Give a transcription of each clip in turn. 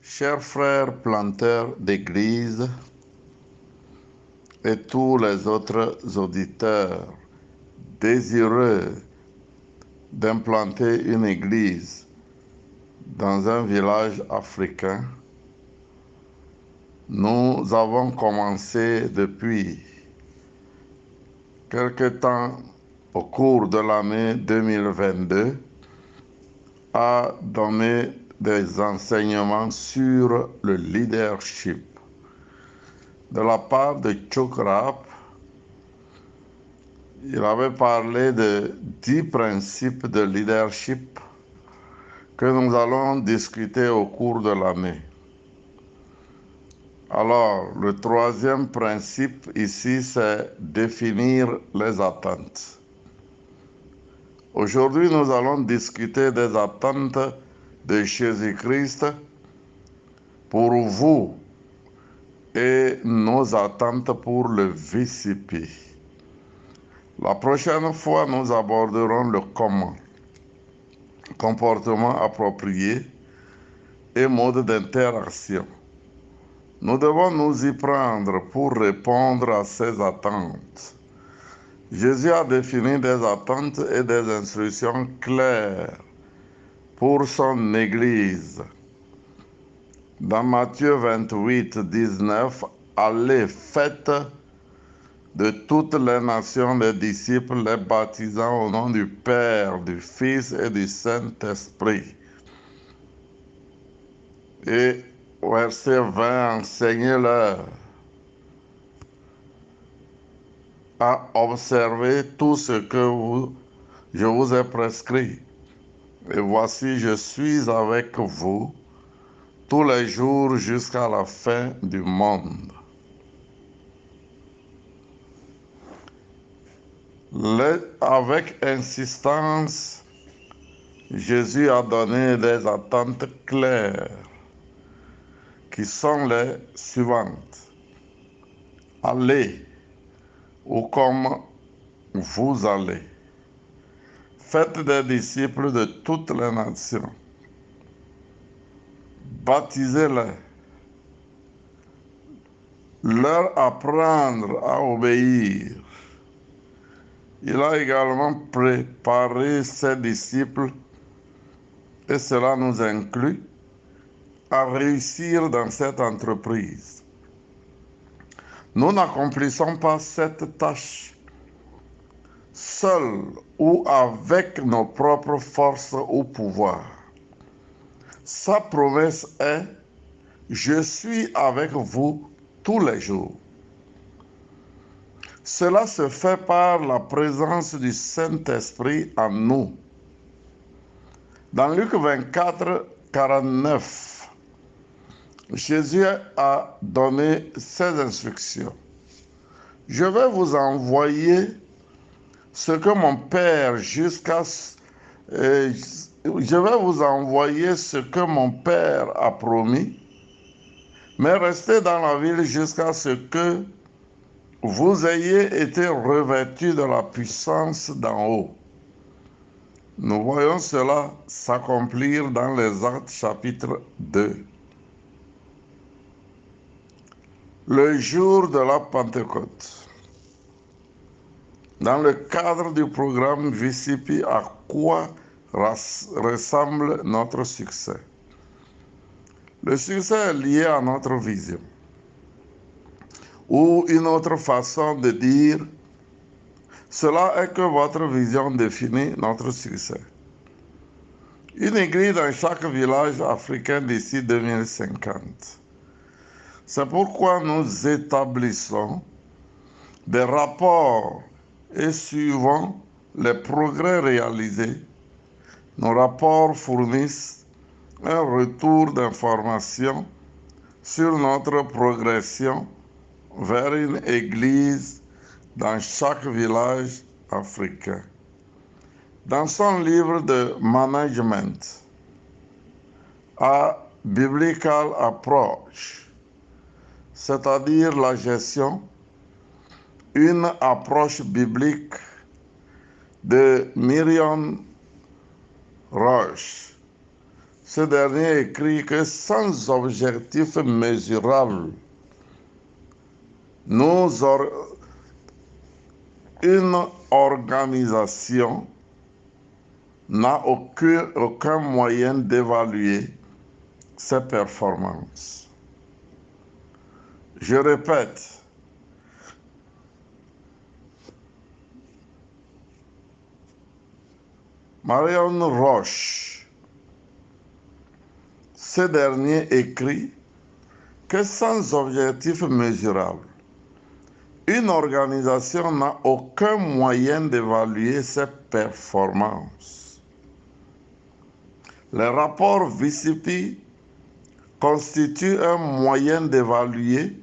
Chers frères planteurs d'église et tous les autres auditeurs désireux d'implanter une église dans un village africain, nous avons commencé depuis quelque temps au cours de l'année 2022 à donner des enseignements sur le leadership. De la part de Chuck Rapp, il avait parlé de 10 principes de leadership que nous allons discuter au cours de l'année. Alors, le troisième principe ici, c'est définir les attentes. Aujourd'hui, nous allons discuter des attentes de Jésus-Christ pour vous et nos attentes pour le VCP. La prochaine fois, nous aborderons le comment, comportement approprié et mode d'interaction. Nous devons nous y prendre pour répondre à ces attentes. Jésus a défini des attentes et des instructions claires pour son Église. Dans Matthieu 28, 19, allez, faites de toutes les nations les disciples, les baptisant au nom du Père, du Fils et du Saint-Esprit. Et verset 20, enseignez-leur à observer tout ce que je vous ai prescrit. Et voici, je suis avec vous tous les jours jusqu'à la fin du monde. Avec insistance, Jésus a donné des attentes claires qui sont les suivantes. Allez ou comme vous allez. Faites des disciples de toutes les nations. Baptisez-les. Leur apprendre à obéir. Il a également préparé ses disciples, et cela nous inclut, à réussir dans cette entreprise. Nous n'accomplissons pas cette tâche seuls ou avec nos propres forces ou pouvoirs. Sa promesse est « Je suis avec vous tous les jours ». Cela se fait par la présence du Saint-Esprit en nous. Dans Luc 24, 49, Jésus a donné ces instructions. « Je vais vous envoyer ce que mon Père je vais vous envoyer ce que mon Père a promis, mais restez dans la ville jusqu'à ce que vous ayez été revêtus de la puissance d'en haut. » Nous voyons cela s'accomplir dans les Actes chapitre 2. Le jour de la Pentecôte. Dans le cadre du programme VCP, à quoi ressemble notre succès? Le succès est lié à notre vision. Ou une autre façon de dire, cela est que votre vision définit notre succès. Une église dans chaque village africain d'ici 2050. C'est pourquoi nous établissons des rapports et suivant les progrès réalisés, nos rapports fournissent un retour d'information sur notre progression vers une église dans chaque village africain. Dans son livre de management, A Biblical Approach, c'est-à-dire la gestion, une approche biblique de Miriam Roche, Ce dernier écrit que sans objectif mesurable, une organisation n'a aucun moyen d'évaluer ses performances. Je répète, Marion Roche, ce dernier écrit que sans objectif mesurable, une organisation n'a aucun moyen d'évaluer ses performances. Le rapport VCP constitue un moyen d'évaluer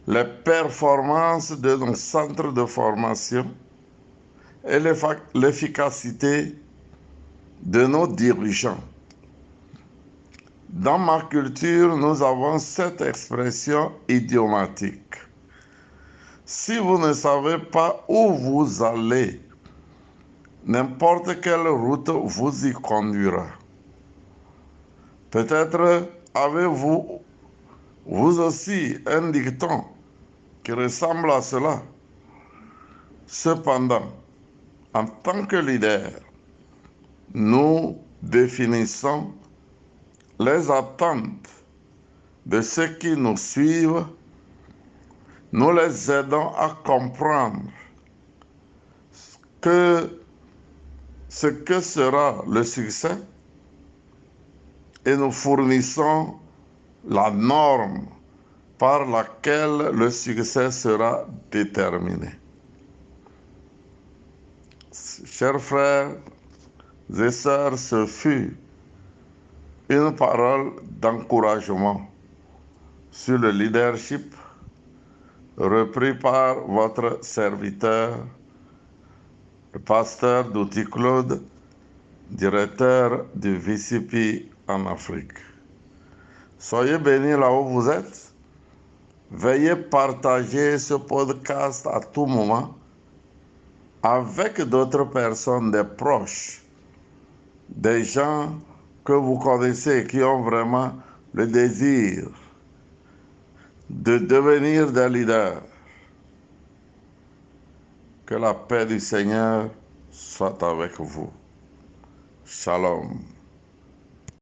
les performances de nos centres de formation et l'efficacité de nos dirigeants. Dans ma culture, nous avons cette expression idiomatique. Si vous ne savez pas où vous allez, n'importe quelle route vous y conduira. Peut-être avez-vous vous aussi un dicton qui ressemble à cela. Cependant, en tant que leader, nous définissons les attentes de ceux qui nous suivent. Nous les aidons à comprendre ce que sera le succès et nous fournissons la norme par laquelle le succès sera déterminé. Chers frères et sœurs, ce fut une parole d'encouragement sur le leadership repris par votre serviteur, le pasteur Douty Claude, directeur du VCP en Afrique. Soyez bénis là où vous êtes. Veuillez partager ce podcast à tout moment avec d'autres personnes, des proches, des gens que vous connaissez qui ont vraiment le désir de devenir des leaders. Que la paix du Seigneur soit avec vous. Shalom.